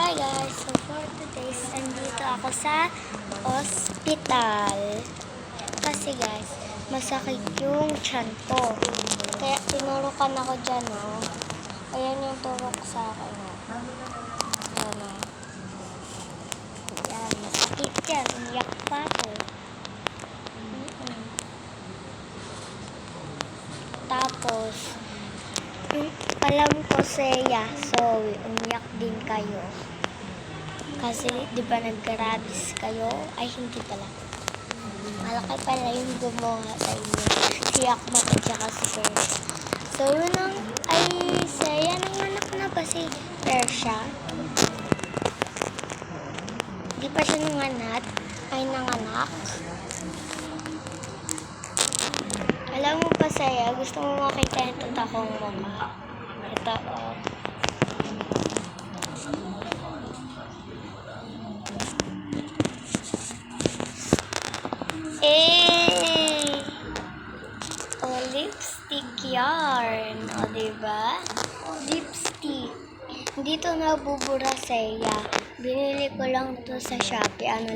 Hi guys! So for today's, andito ako sa ospital. Kasi guys, masakit yung tiyan ko. Kaya tinurukan ako dyan, oh. Ayan yung turok sa akin, oh. Ayan, oh. Ayan, masakit yan. Umiyak pa ako. Tapos, alam ko siya, so umiyak din kayo. Kasi di ba nagka-rabies kayo? Ay, hindi pala. Malaki pala yung gumawa sa inyo. Si Akmat at saka si Persha. So, yun ang, ay, siya, nanganak na ba si Persha? Di pa siya nanganak? Ay, nanganak? Alam mo pa saya, gusto mo makita yung tatakong mukha. Ito, oh. Eh! Oh, lipstick yarn. O, diba? Lipstick. Hindi to nabubura saya. Binili ko lang to sa Shopee. Ano